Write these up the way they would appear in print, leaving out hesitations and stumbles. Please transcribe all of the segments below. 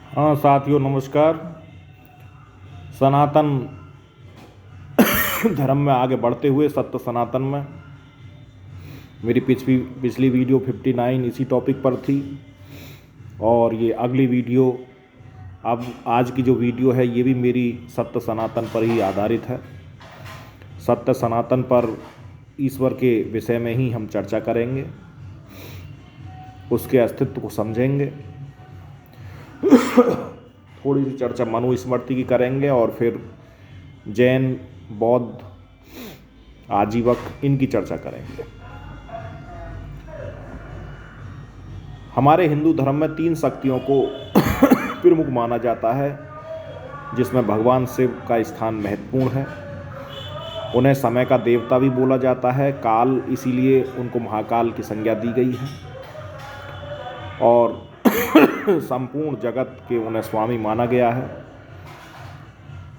हाँ साथियों, नमस्कार। सनातन धर्म में आगे बढ़ते हुए सत्य सनातन में मेरी पिछली वीडियो 59 इसी टॉपिक पर थी। और ये अगली वीडियो, अब आज की जो वीडियो है ये भी मेरी सत्य सनातन पर ही आधारित है। सत्य सनातन पर ईश्वर के विषय में ही हम चर्चा करेंगे, उसके अस्तित्व को समझेंगे। थोड़ी सी चर्चा मनुस्मृति की करेंगे और फिर जैन, बौद्ध, आजीवक इनकी चर्चा करेंगे। हमारे हिंदू धर्म में 3 शक्तियों को प्रमुख माना जाता है, जिसमें भगवान शिव का स्थान महत्वपूर्ण है। उन्हें समय का देवता भी बोला जाता है, काल, इसीलिए उनको महाकाल की संज्ञा दी गई है। और संपूर्ण जगत के उन्हें स्वामी माना गया है,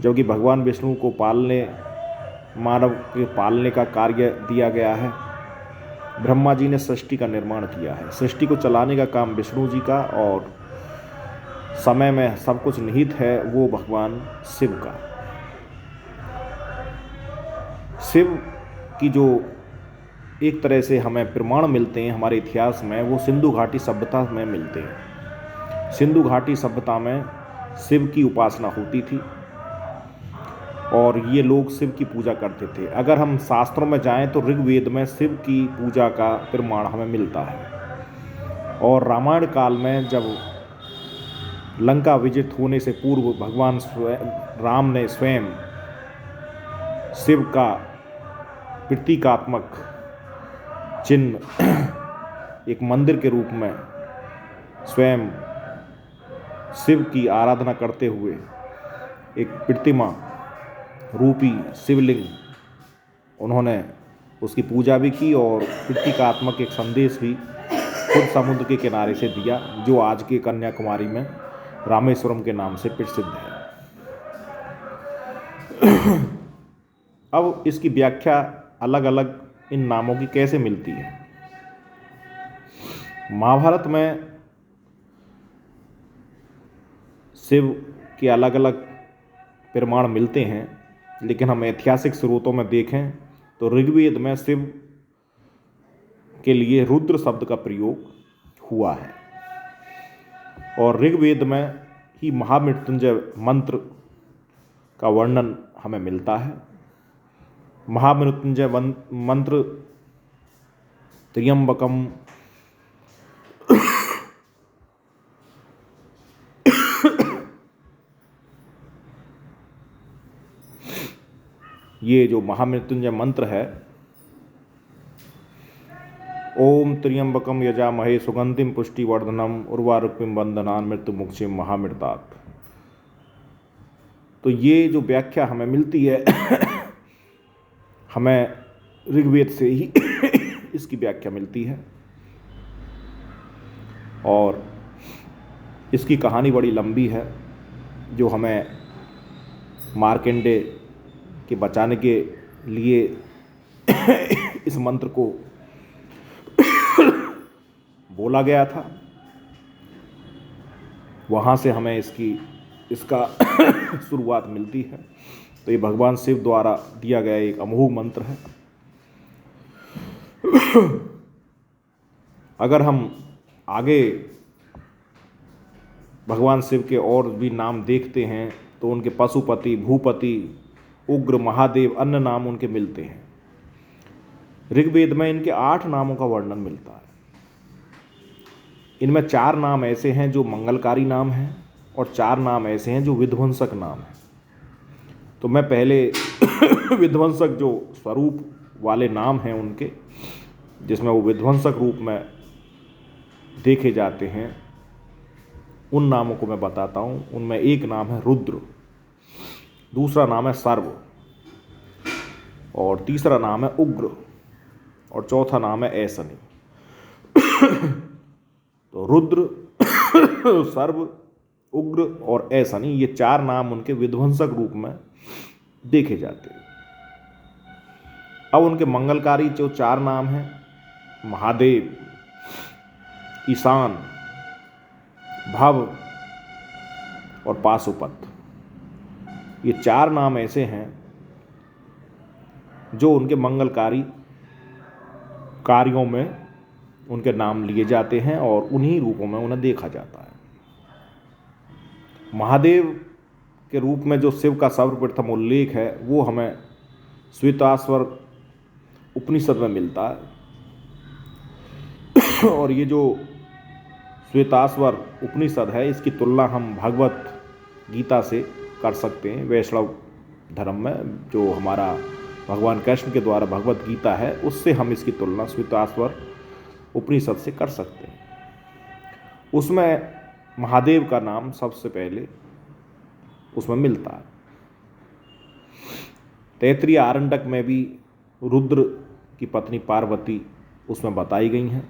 जबकि भगवान विष्णु को मानव के पालने का कार्य दिया गया है। ब्रह्मा जी ने सृष्टि का निर्माण किया है, सृष्टि को चलाने का काम विष्णु जी का, और समय में सब कुछ निहित है वो भगवान शिव का। शिव की जो एक तरह से हमें प्रमाण मिलते हैं हमारे इतिहास में, वो सिंधु घाटी सभ्यता में मिलते हैं। सिंधु घाटी सभ्यता में शिव की उपासना होती थी और ये लोग शिव की पूजा करते थे। अगर हम शास्त्रों में जाएं तो ऋग्वेद में शिव की पूजा का प्रमाण हमें मिलता है। और रामायण काल में जब लंका विजित होने से पूर्व भगवान राम ने स्वयं शिव का प्रतीकात्मक चिन्ह एक मंदिर के रूप में स्वयं शिव की आराधना करते हुए एक प्रतिमा रूपी शिवलिंग उन्होंने उसकी पूजा भी की और प्रतीकात्मक एक संदेश भी खुद समुद्र के किनारे से दिया, जो आज के कन्याकुमारी में रामेश्वरम के नाम से प्रसिद्ध है। अब इसकी व्याख्या अलग अलग इन नामों की कैसे मिलती है। महाभारत में शिव के अलग अलग प्रमाण मिलते हैं, लेकिन हम ऐतिहासिक स्रोतों में देखें तो ऋग्वेद में शिव के लिए रुद्र शब्द का प्रयोग हुआ है। और ऋग्वेद में ही महामृत्युंजय मंत्र का वर्णन हमें मिलता है। महामृत्युंजय मंत्र त्र्यंबकम ये जो महामृत्युंजय मंत्र है, ओम त्र्यंबकम यजामहे सुगंधिम पुष्टिवर्धनम उर्वारुकमिं बंधनान मृत्युमुक्षिम महामृतात्। तो ये जो व्याख्या हमें मिलती है हमें ऋग्वेद से ही इसकी व्याख्या मिलती है। और इसकी कहानी बड़ी लंबी है, जो हमें मार्कंडेय के बचाने के लिए इस मंत्र को बोला गया था। वहाँ से हमें इसका शुरुआत मिलती है। तो ये भगवान शिव द्वारा दिया गया एक अमोघ मंत्र है। अगर हम आगे भगवान शिव के और भी नाम देखते हैं तो उनके पशुपति, भूपति, उग्र, महादेव अन्य नाम उनके मिलते हैं। ऋग्वेद में इनके 8 नामों का वर्णन मिलता है। इनमें 4 नाम ऐसे हैं जो मंगलकारी नाम हैं और 4 नाम ऐसे हैं जो विध्वंसक नाम हैं। तो मैं पहले विध्वंसक जो स्वरूप वाले नाम हैं उनके, जिसमें वो विध्वंसक रूप में देखे जाते हैं, उन नामों को मैं बताता हूँ। उनमें एक नाम है रुद्र, दूसरा नाम है सर्व, और तीसरा नाम है उग्र, और चौथा नाम है ऐसनी। तो रुद्र, सर्व, उग्र और ऐसनी, ये 4 नाम उनके विध्वंसक रूप में देखे जाते हैं। अब उनके मंगलकारी जो 4 नाम हैं, महादेव, ईशान, भव और पाशुपत, ये 4 नाम ऐसे हैं जो उनके मंगलकारी कार्यों में उनके नाम लिए जाते हैं और उन्हीं रूपों में उन्हें देखा जाता है। महादेव के रूप में जो शिव का सर्वप्रथम उल्लेख है वो हमें श्वेताश्वर उपनिषद में मिलता है। और ये जो श्वेताश्वर उपनिषद है इसकी तुलना हम भगवत गीता से कर सकते हैं। वैष्णव धर्म में जो हमारा भगवान कृष्ण के द्वारा भगवत गीता है उससे हम इसकी तुलना श्वेताश्वर उपनिषद से कर सकते हैं। उसमें महादेव का नाम सबसे पहले उसमें मिलता है। तैत्तिरीय आरण्यक में भी रुद्र की पत्नी पार्वती उसमें बताई गई हैं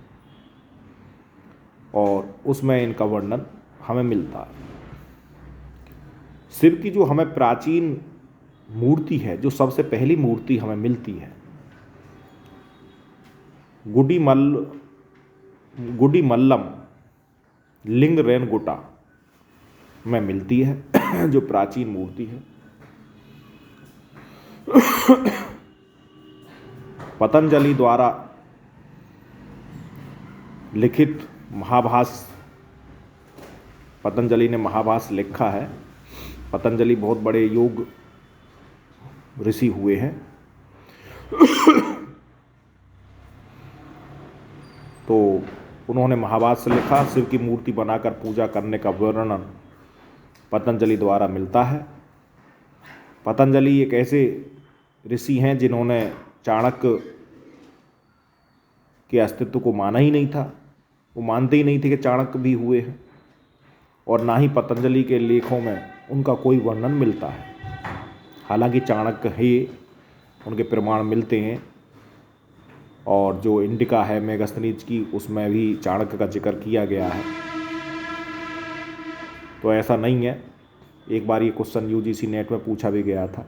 और उसमें इनका वर्णन हमें मिलता है। शिव की जो हमें प्राचीन मूर्ति है, जो सबसे पहली मूर्ति हमें मिलती है, गुडीमल्लम लिंग रेनगुटा में मिलती है, जो प्राचीन मूर्ति है। पतंजलि द्वारा लिखित महाभाष्य, पतंजलि ने महाभाष्य लिखा है। पतंजलि बहुत बड़े योग ऋषि हुए हैं। तो उन्होंने महाभाष्य लिखा। शिव की मूर्ति बनाकर पूजा करने का वर्णन पतंजलि द्वारा मिलता है। पतंजलि एक ऐसे ऋषि हैं जिन्होंने चाणक्य के अस्तित्व को माना ही नहीं था। वो मानते ही नहीं थे कि चाणक्य भी हुए हैं और ना ही पतंजलि के लेखों में उनका कोई वर्णन मिलता है। हालांकि चाणक्य है, उनके प्रमाण मिलते हैं और जो इंडिका है मेगास्थनीज की उसमें भी चाणक्य का जिक्र किया गया है। तो ऐसा नहीं है। एक बार ये क्वेश्चन यूजीसी नेट में पूछा भी गया था।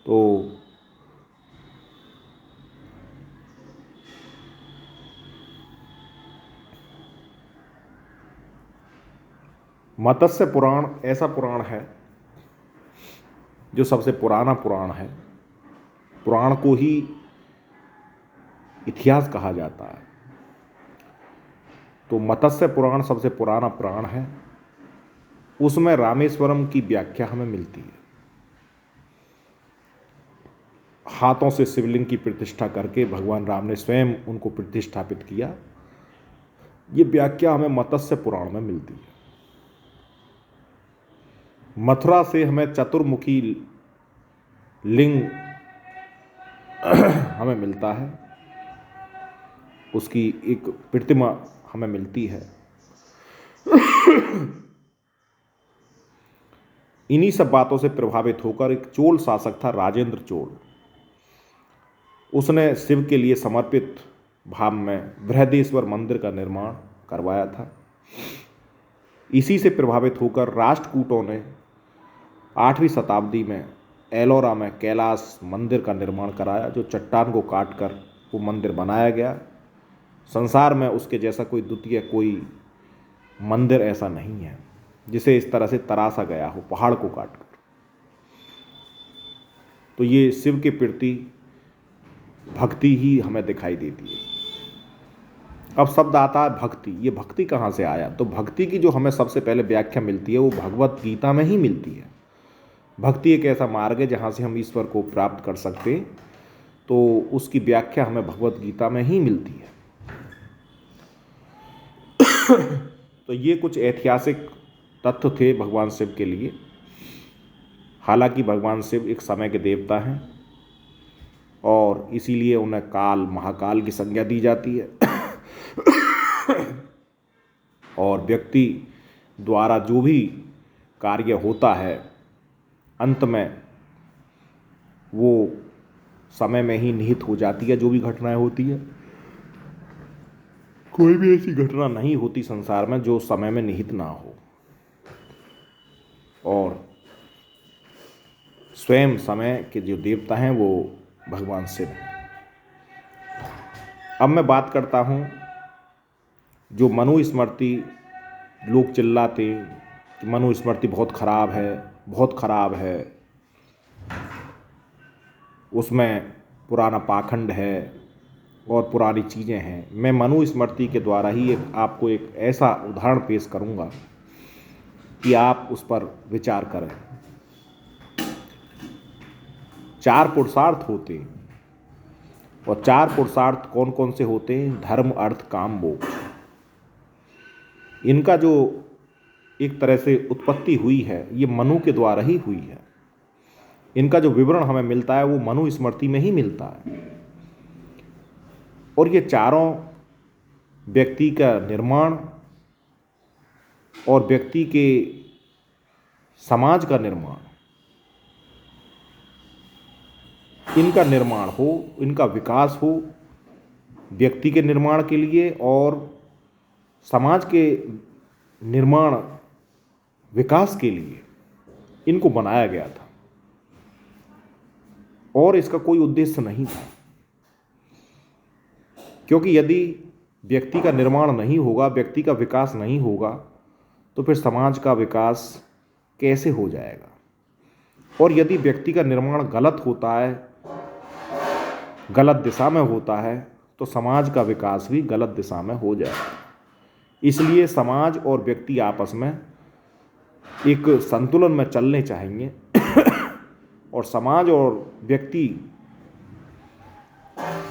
तो मत्स्य पुराण ऐसा पुराण है जो सबसे पुराना पुराण है। पुराण को ही इतिहास कहा जाता है। तो मत्स्य पुराण सबसे पुराना पुराण है। उसमें रामेश्वरम की व्याख्या हमें मिलती है। हाथों से शिवलिंग की प्रतिष्ठा करके भगवान राम ने स्वयं उनको प्रतिष्ठापित किया। ये व्याख्या हमें मत्स्य पुराण में मिलती है। मथुरा से हमें चतुर्मुखी लिंग हमें मिलता है। उसकी एक प्रतिमा हमें मिलती है। इन्हीं सब बातों से प्रभावित होकर एक चोल शासक था, राजेंद्र चोल। उसने शिव के लिए समर्पित भाव में बृहदेश्वर मंदिर का निर्माण करवाया था। इसी से प्रभावित होकर राष्ट्रकूटों ने 8वीं शताब्दी में एलोरा में कैलाश मंदिर का निर्माण कराया, जो चट्टान को काटकर वो मंदिर बनाया गया। संसार में उसके जैसा कोई द्वितीय कोई मंदिर ऐसा नहीं है जिसे इस तरह से तराशा गया हो पहाड़ को काटकर। तो ये शिव के प्रति भक्ति ही हमें दिखाई देती है। अब शब्द आता है भक्ति। ये भक्ति कहाँ से आया? तो भक्ति की जो हमें सबसे पहले व्याख्या मिलती है वो भगवत गीता में ही मिलती है। भक्ति एक ऐसा मार्ग है जहाँ से हम ईश्वर को प्राप्त कर सकते हैं। तो उसकी व्याख्या हमें भगवत गीता में ही मिलती है। तो ये कुछ ऐतिहासिक तथ्य थे भगवान शिव के लिए। हालांकि भगवान शिव एक समय के देवता हैं और इसीलिए उन्हें काल, महाकाल की संज्ञा दी जाती है। और व्यक्ति द्वारा जो भी कार्य होता है अंत में वो समय में ही निहित हो जाती है। जो भी घटनाएं होती है, कोई भी ऐसी घटना नहीं होती संसार में जो समय में निहित ना हो। और स्वयं समय के जो देवता हैं वो भगवान शिव हैं। अब मैं बात करता हूँ जो मनुस्मृति लोग चिल्लाते कि मनुस्मृति बहुत खराब है, बहुत खराब है, उसमें पुराना पाखंड है और पुरानी चीज़ें हैं। मैं मनुस्मृति के द्वारा ही आपको एक ऐसा उदाहरण पेश करूंगा कि आप उस पर विचार करें। 4 पुरुषार्थ होते हैं, और 4 पुरुषार्थ कौन कौन से होते हैं? धर्म, अर्थ, काम, मोक्ष। इनका जो एक तरह से उत्पत्ति हुई है, ये मनु के द्वारा ही हुई है। इनका जो विवरण हमें मिलता है वो मनुस्मृति में ही मिलता है। और ये चारों व्यक्ति का निर्माण और व्यक्ति के समाज का निर्माण, इनका निर्माण हो, इनका विकास हो, व्यक्ति के निर्माण के लिए और समाज के निर्माण विकास के लिए इनको बनाया गया था, और इसका कोई उद्देश्य नहीं था। क्योंकि यदि व्यक्ति का निर्माण नहीं होगा, व्यक्ति का विकास नहीं होगा, तो फिर समाज का विकास कैसे हो जाएगा? और यदि व्यक्ति का निर्माण गलत होता है, गलत दिशा में होता है, तो समाज का विकास भी गलत दिशा में हो जाएगा। इसलिए समाज और व्यक्ति आपस में एक संतुलन में चलने चाहेंगे और समाज और व्यक्ति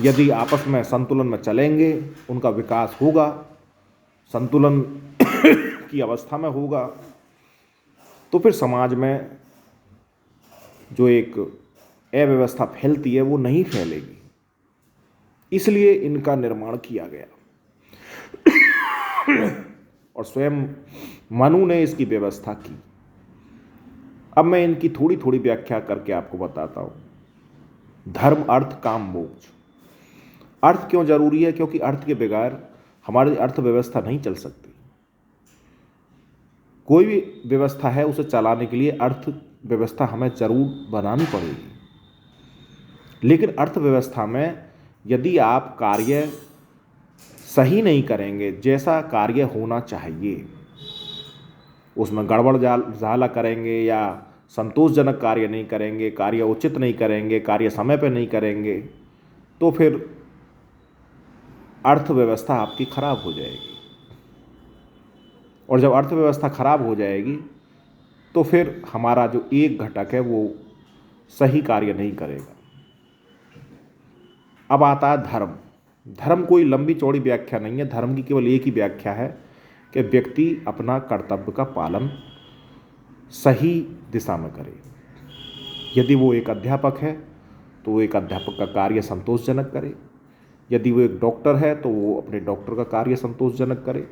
यदि आपस में संतुलन में चलेंगे, उनका विकास होगा, संतुलन की अवस्था में होगा, तो फिर समाज में जो एक अव्यवस्था फैलती है वो नहीं फैलेगी। इसलिए इनका निर्माण किया गया और स्वयं मनु ने इसकी व्यवस्था की। अब मैं इनकी थोड़ी थोड़ी व्याख्या करके आपको बताता हूं। धर्म, अर्थ, काम, मोक्ष। अर्थ क्यों जरूरी है? क्योंकि अर्थ के बगैर हमारी अर्थव्यवस्था नहीं चल सकती। कोई भी व्यवस्था है, उसे चलाने के लिए अर्थ व्यवस्था हमें जरूर बनानी पड़ेगी। लेकिन अर्थव्यवस्था में यदि आप कार्य सही नहीं करेंगे, जैसा कार्य होना चाहिए, उसमें गड़बड़ झाला करेंगे या संतोषजनक कार्य नहीं करेंगे, कार्य उचित नहीं करेंगे, कार्य समय पर नहीं करेंगे, तो फिर अर्थव्यवस्था आपकी खराब हो जाएगी। और जब अर्थव्यवस्था खराब हो जाएगी तो फिर हमारा जो एक घटक है वो सही कार्य नहीं करेगा। अब आता है धर्म। धर्म कोई लंबी चौड़ी व्याख्या नहीं है। धर्म की केवल एक ही व्याख्या है कि व्यक्ति अपना कर्तव्य का पालन सही दिशा में करे। यदि वो एक अध्यापक है तो वो एक अध्यापक का कार्य संतोषजनक करे। यदि वो एक डॉक्टर है तो वो अपने डॉक्टर का कार्य संतोषजनक करे।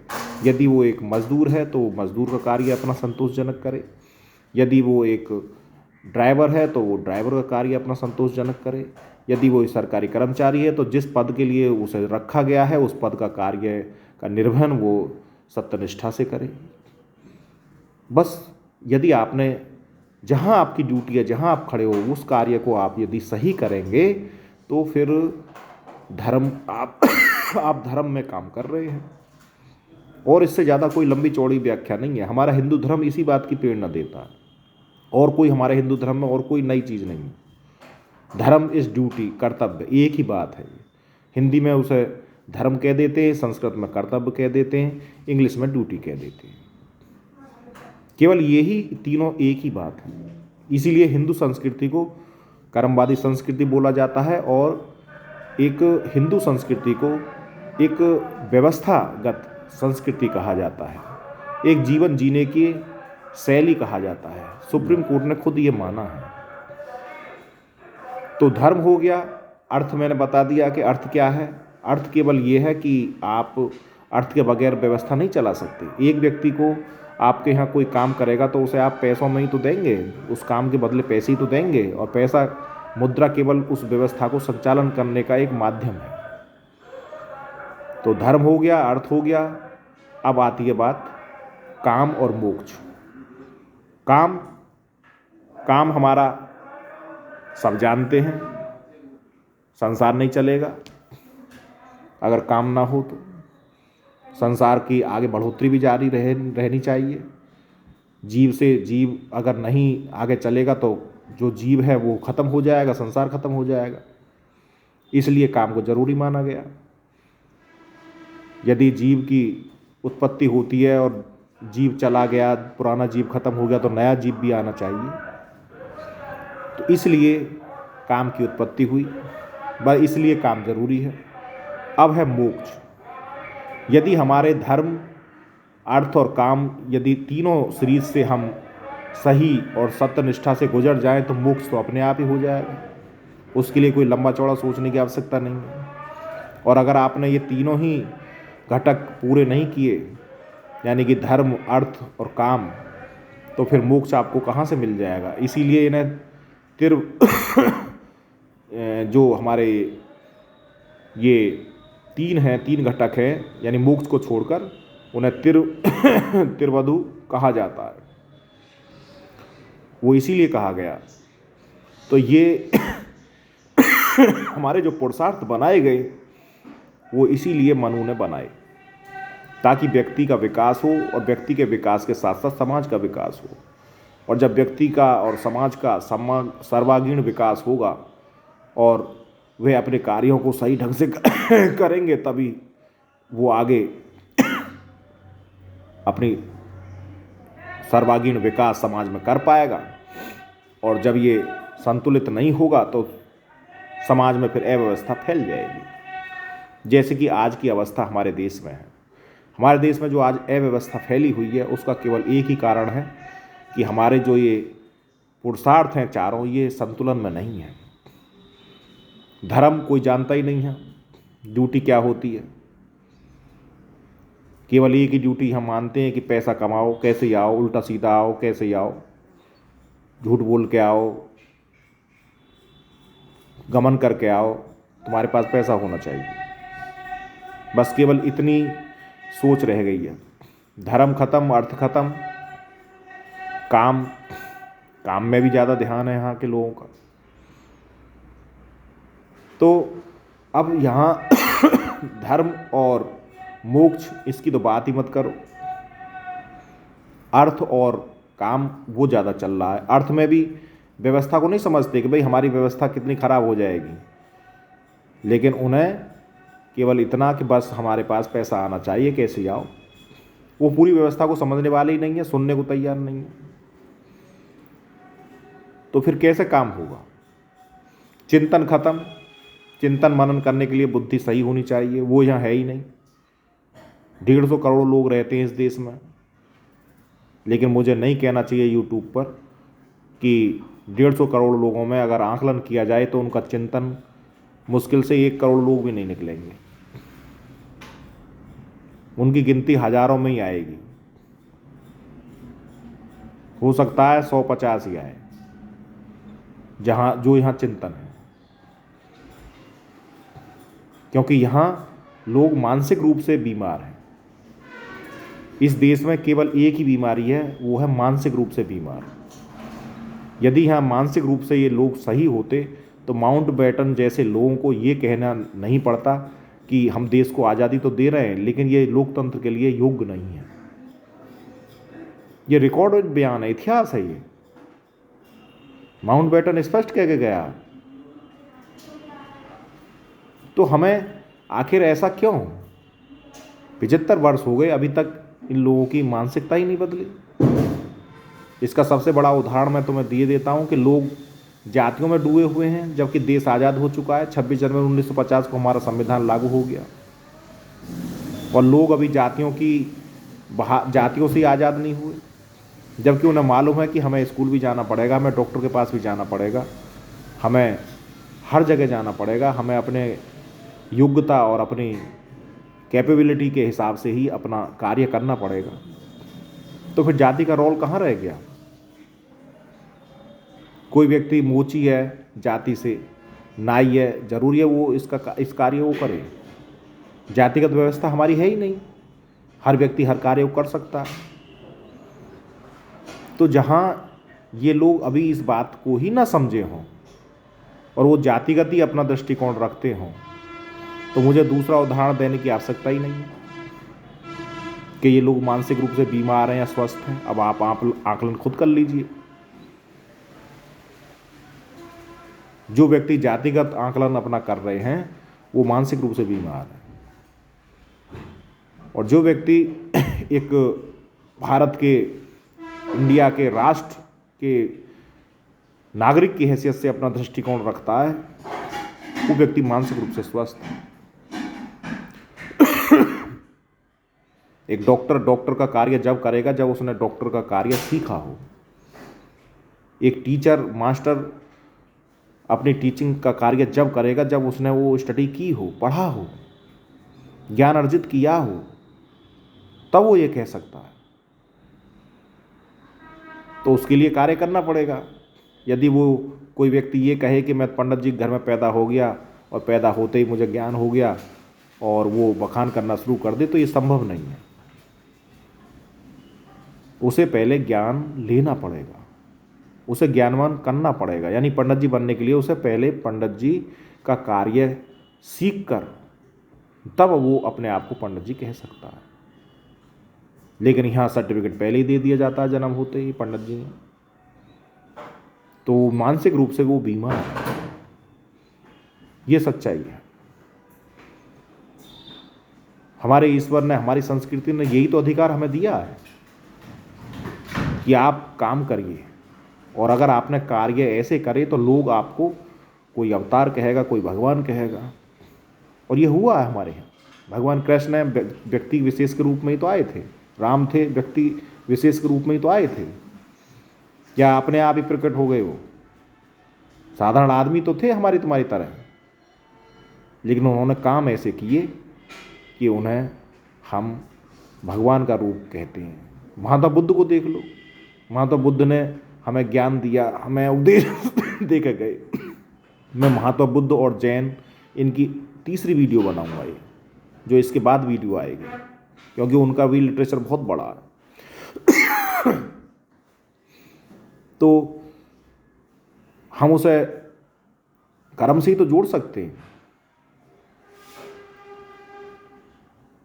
यदि वो एक मजदूर है तो वो मजदूर का कार्य अपना संतोषजनक करे। यदि वो एक ड्राइवर है तो वो ड्राइवर का कार्य अपना संतोषजनक करे। यदि वो सरकारी कर्मचारी है तो जिस पद के लिए उसे रखा गया है उस पद का कार्य का निर्वहन वो सत्यनिष्ठा से करे। बस यदि आपने जहाँ आपकी ड्यूटी है, जहाँ आप खड़े हो, उस कार्य को आप यदि सही करेंगे तो फिर धर्म आप धर्म में काम कर रहे हैं। और इससे ज़्यादा कोई लंबी चौड़ी व्याख्या नहीं है। हमारा हिंदू धर्म इसी बात की प्रेरणा देता है, और कोई हमारे हिंदू धर्म में और कोई नई चीज़ नहीं। धर्म इज ड्यूटी, कर्तव्य, एक ही बात है। हिंदी में उसे धर्म कह देते हैं, संस्कृत में कर्तव्य कह देते हैं, इंग्लिश में ड्यूटी कह देते हैं। केवल यही तीनों एक ही बात है। इसीलिए हिंदू संस्कृति को कर्मवादी संस्कृति बोला जाता है और एक हिंदू संस्कृति को एक व्यवस्थागत संस्कृति कहा जाता है, एक जीवन जीने की शैली कहा जाता है। सुप्रीम कोर्ट ने खुद ये माना है। तो धर्म हो गया। अर्थ मैंने बता दिया कि अर्थ क्या है। अर्थ केवल ये है कि आप अर्थ के बगैर व्यवस्था नहीं चला सकते। एक व्यक्ति को आपके यहाँ कोई काम करेगा तो उसे आप पैसों में ही तो देंगे, उस काम के बदले पैसे ही तो देंगे, और पैसा, मुद्रा केवल उस व्यवस्था को संचालन करने का एक माध्यम है। तो धर्म हो गया, अर्थ हो गया। अब आती है बात काम और मोक्ष। काम हमारा सब जानते हैं, संसार नहीं चलेगा अगर काम ना हो तो। संसार की आगे बढ़ोतरी भी जारी रहनी चाहिए। जीव से जीव अगर नहीं आगे चलेगा तो जो जीव है वो खत्म हो जाएगा, संसार खत्म हो जाएगा। इसलिए काम को जरूरी माना गया। यदि जीव की उत्पत्ति होती है और जीव चला गया, पुराना जीव खत्म हो गया, तो नया जीव भी आना चाहिए। तो इसलिए काम की उत्पत्ति हुई, बस इसलिए काम जरूरी है। अब है मोक्ष। यदि हमारे धर्म, अर्थ और काम, यदि तीनों शरीर से हम सही और सत्यनिष्ठा से गुजर जाएं तो मोक्ष तो अपने आप ही हो जाएगा। उसके लिए कोई लंबा चौड़ा सोचने की आवश्यकता नहीं है। और अगर आपने ये तीनों ही घटक पूरे नहीं किए, यानी कि धर्म, अर्थ और काम, तो फिर मोक्ष आपको कहाँ से मिल जाएगा। इसीलिए इन्हें जो हमारे ये तीन घटक हैं, यानी मोक्ष को छोड़कर उन्हें त्रिवधु कहा जाता है। वो इसीलिए कहा गया। तो ये हमारे जो पुरुषार्थ बनाए गए वो इसीलिए मनु ने बनाए, ताकि व्यक्ति का विकास हो और व्यक्ति के विकास के साथ साथ समाज का विकास हो। और जब व्यक्ति का और समाज का सर्वांगीण विकास होगा और वे अपने कार्यों को सही ढंग से करेंगे, तभी वो आगे अपनी सर्वांगीण विकास समाज में कर पाएगा। और जब ये संतुलित नहीं होगा तो समाज में फिर अव्यवस्था फैल जाएगी। जैसे कि आज की अवस्था हमारे देश में है। हमारे देश में जो आज अव्यवस्था फैली हुई है उसका केवल एक ही कारण है कि हमारे जो ये पुरुषार्थ हैं चारों, ये संतुलन में नहीं है। धर्म कोई जानता ही नहीं है, ड्यूटी क्या होती है। केवल एक ही ड्यूटी हम मानते हैं कि पैसा कमाओ, कैसे आओ, उल्टा सीधा आओ, कैसे आओ, झूठ बोल के आओ, गमन करके आओ, तुम्हारे पास पैसा होना चाहिए। बस केवल इतनी सोच रह गई है। धर्म खत्म, अर्थ खत्म, काम में भी ज़्यादा ध्यान है यहाँ के लोगों का। तो अब यहाँ धर्म और मोक्ष, इसकी तो बात ही मत करो। अर्थ और काम वो ज़्यादा चल रहा है। अर्थ में भी व्यवस्था को नहीं समझते कि भाई हमारी व्यवस्था कितनी खराब हो जाएगी, लेकिन उन्हें केवल इतना कि बस हमारे पास पैसा आना चाहिए, कैसे आओ। वो पूरी व्यवस्था को समझने वाले ही नहीं है, सुनने को तैयार नहीं है। तो फिर कैसे काम होगा। चिंतन खत्म। चिंतन मनन करने के लिए बुद्धि सही होनी चाहिए, वो यहाँ है ही नहीं। 150 करोड़ लोग रहते हैं इस देश में, लेकिन मुझे नहीं कहना चाहिए यूट्यूब पर कि 150 करोड़ लोगों में अगर आकलन किया जाए तो उनका चिंतन मुश्किल से 1 करोड़ लोग भी नहीं निकलेंगे। उनकी गिनती हजारों में ही आएगी। हो सकता है 150 ही आए जो यहाँ चिंतन है। क्योंकि यहाँ लोग मानसिक रूप से बीमार हैं। इस देश में केवल एक ही बीमारी है, वो है मानसिक रूप से बीमार। यदि यहाँ मानसिक रूप से ये लोग सही होते तो माउंटबेटन जैसे लोगों को ये कहना नहीं पड़ता कि हम देश को आज़ादी तो दे रहे हैं लेकिन ये लोकतंत्र के लिए योग्य नहीं है। ये रिकॉर्डेड बयान है, इतिहास है ये। माउंटबेटन स्पष्ट कह के गया। तो हमें आखिर ऐसा क्यों? 75 वर्ष हो गए, अभी तक इन लोगों की मानसिकता ही नहीं बदली। इसका सबसे बड़ा उदाहरण मैं तुम्हें दिए देता हूं कि लोग जातियों में डूबे हुए हैं, जबकि देश आज़ाद हो चुका है। 26 जनवरी 1950 को हमारा संविधान लागू हो गया और लोग अभी जातियों से ही आज़ाद नहीं हुए, जबकि उन्हें मालूम है कि हमें स्कूल भी जाना पड़ेगा, हमें डॉक्टर के पास भी जाना पड़ेगा, हमें हर जगह जाना पड़ेगा, हमें अपने योग्यता और अपनी कैपेबिलिटी के हिसाब से ही अपना कार्य करना पड़ेगा। तो फिर जाति का रोल कहाँ रह गया? कोई व्यक्ति मोची है जाति से, नाई है, जरूरी है वो इस कार्य को करे। जातिगत व्यवस्था हमारी है ही नहीं, हर व्यक्ति हर कार्य को कर सकता है। तो जहाँ ये लोग अभी इस बात को ही ना समझे हों और वो जातिगत ही अपना दृष्टिकोण रखते हों, तो मुझे दूसरा उदाहरण देने की आवश्यकता ही नहीं है। कि ये लोग मानसिक रूप से बीमार हैं या स्वस्थ हैं। अब आप आकलन खुद कर लीजिए। जो व्यक्ति जातिगत आकलन अपना कर रहे हैं वो मानसिक रूप से बीमार है, और जो व्यक्ति एक भारत के, इंडिया के राष्ट्र के नागरिक की हैसियत से अपना दृष्टिकोण रखता है वो व्यक्ति मानसिक रूप से स्वस्थ है। एक डॉक्टर का कार्य जब करेगा जब उसने डॉक्टर का कार्य सीखा हो। एक टीचर, मास्टर अपनी टीचिंग का कार्य जब करेगा जब उसने वो स्टडी की हो, पढ़ा हो, ज्ञान अर्जित किया हो, तब वो ये कह सकता है। तो उसके लिए कार्य करना पड़ेगा। यदि वो कोई व्यक्ति ये कहे कि मैं पंडित जी घर में पैदा हो गया और पैदा होते ही मुझे ज्ञान हो गया और वो बखान करना शुरू कर दे, तो ये संभव नहीं है। उसे पहले ज्ञान लेना पड़ेगा, उसे ज्ञानवान करना पड़ेगा। यानी पंडित जी बनने के लिए उसे पहले पंडित जी का कार्य सीख कर तब वो अपने आप को पंडित जी कह सकता है। लेकिन यहाँ सर्टिफिकेट पहले ही दे दिया जाता है जन्म होते ही पंडित जी ने, तो मानसिक रूप से वो बीमार है। ये सच्चाई है। हमारे ईश्वर ने, हमारी संस्कृति ने यही तो अधिकार हमें दिया है कि आप काम करिए, और अगर आपने कार्य ऐसे करे तो लोग आपको कोई अवतार कहेगा, कोई भगवान कहेगा। और ये हुआ है हमारे यहाँ। भगवान कृष्ण व्यक्ति विशेष के रूप में ही तो आए थे, राम थे व्यक्ति विशेष के रूप में ही तो आए थे। क्या अपने आप ही प्रकट हो गए? वो साधारण आदमी तो थे हमारी तुम्हारी तरह, लेकिन उन्होंने काम ऐसे किए कि उन्हें हम भगवान का रूप कहते हैं। महात्मा बुद्ध को देख लो, महात्मा बुद्ध ने हमें ज्ञान दिया, हमें उपदेश दे के गए। मैं महात्मा बुद्ध और जैन, इनकी तीसरी वीडियो बनाऊंगा, ये जो इसके बाद वीडियो आएगी, क्योंकि उनका भी लिटरेचर बहुत बड़ा है। तो हम उसे कर्म से ही तो जोड़ सकते हैं।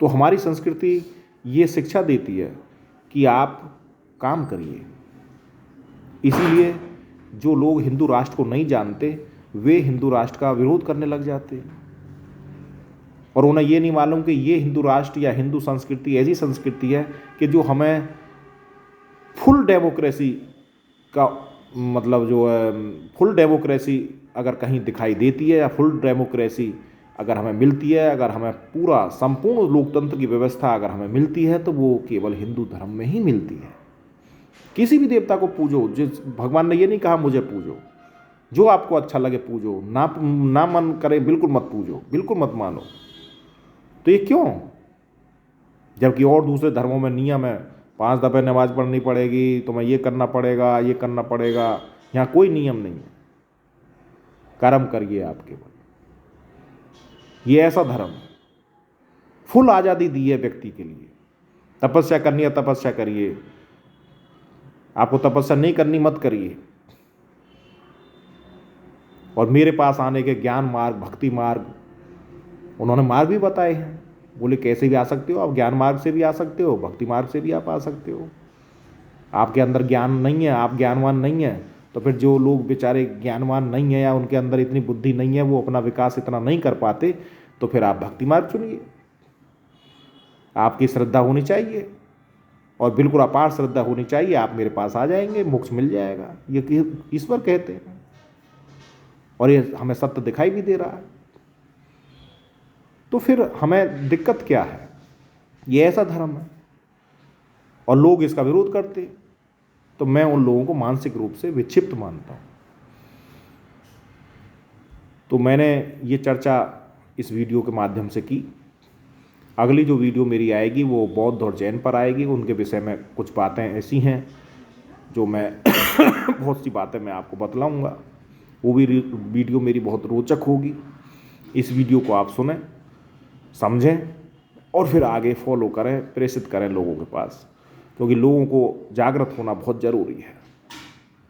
तो हमारी संस्कृति ये शिक्षा देती है कि आप काम करिए। इसीलिए जो लोग हिंदू राष्ट्र को नहीं जानते वे हिंदू राष्ट्र का विरोध करने लग जाते हैं, और उन्हें ये नहीं मालूम कि ये हिंदू राष्ट्र या हिंदू संस्कृति ऐसी संस्कृति है कि जो हमें फुल डेमोक्रेसी का मतलब जो है, फुल डेमोक्रेसी अगर कहीं दिखाई देती है या फुल डेमोक्रेसी अगर हमें मिलती है, अगर हमें पूरा संपूर्ण लोकतंत्र की व्यवस्था अगर हमें मिलती है, तो वो केवल हिंदू धर्म में ही मिलती है। किसी भी देवता को पूजो, जिस भगवान ने ये नहीं कहा मुझे पूजो, जो आपको अच्छा लगे पूजो, ना मन करे बिल्कुल मत पूजो, बिल्कुल मत मानो। तो ये क्यों? जबकि और दूसरे धर्मों में नियम है, 5 दफ़े नमाज पढ़नी पड़ेगी, तुम्हें ये करना पड़ेगा, ये करना पड़ेगा। यहाँ कोई नियम नहीं है, कर्म करिए आप केवल। ये ऐसा धर्म है, फुल आज़ादी दी है व्यक्ति के लिए। तपस्या करनी है तपस्या करिए, आपको तपस्या नहीं करनी मत करिए। और मेरे पास आने के ज्ञान मार्ग, भक्ति मार्ग, उन्होंने मार्ग भी बताए हैं। बोले कैसे भी आ सकते हो आप, ज्ञान मार्ग से भी आ सकते हो, भक्ति मार्ग से भी आप आ सकते हो। आपके अंदर ज्ञान नहीं है, आप ज्ञानवान नहीं है, तो फिर जो लोग बेचारे ज्ञानवान नहीं है या उनके अंदर इतनी बुद्धि नहीं है, वो अपना विकास इतना नहीं कर पाते, तो फिर आप भक्ति मार्ग चुनिए। आपकी श्रद्धा होनी चाहिए, और बिल्कुल अपार श्रद्धा होनी चाहिए। आप मेरे पास आ जाएंगे, मोक्ष मिल जाएगा, ये ईश्वर कहते हैं, और ये हमें सत्य दिखाई भी दे रहा है। तो फिर हमें दिक्कत क्या है? ये ऐसा धर्म है और लोग इसका विरोध करते, तो मैं उन लोगों को मानसिक रूप से विक्षिप्त मानता हूँ। तो मैंने ये चर्चा इस वीडियो के माध्यम से की। अगली जो वीडियो मेरी आएगी वो बौद्ध और जैन पर आएगी। उनके विषय में कुछ बातें ऐसी हैं जो मैं बहुत सी बातें मैं आपको बतलाऊँगा। वो भी वीडियो मेरी बहुत रोचक होगी। इस वीडियो को आप सुनें, समझें और फिर आगे फॉलो करें, प्रेषित करें लोगों के पास, क्योंकि लोगों को जागृत होना बहुत ज़रूरी है।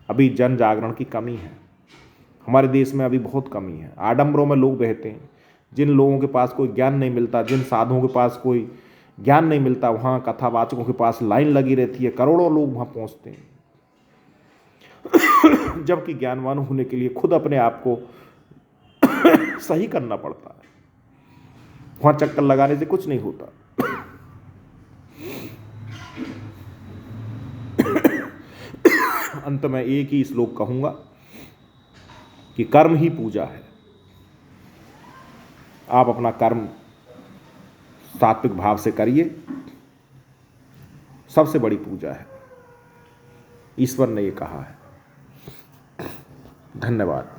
अभी जन जागरण की कमी है हमारे देश में, अभी बहुत कमी है। आडंबरों में लोग बहते हैं। जिन लोगों के पास कोई ज्ञान नहीं मिलता, जिन साधुओं के पास कोई ज्ञान नहीं मिलता, वहाँ कथावाचकों के पास लाइन लगी रहती है, करोड़ों लोग वहाँ पहुँचते हैं। जबकि ज्ञानवान होने के लिए खुद अपने आप को सही करना पड़ता है, वहाँ चक्कर लगाने से कुछ नहीं होता। अंत में एक ही श्लोक कहूँगा कि कर्म ही पूजा है। आप अपना कर्म सात्विक भाव से करिए, सबसे बड़ी पूजा है। ईश्वर ने ये कहा है। धन्यवाद।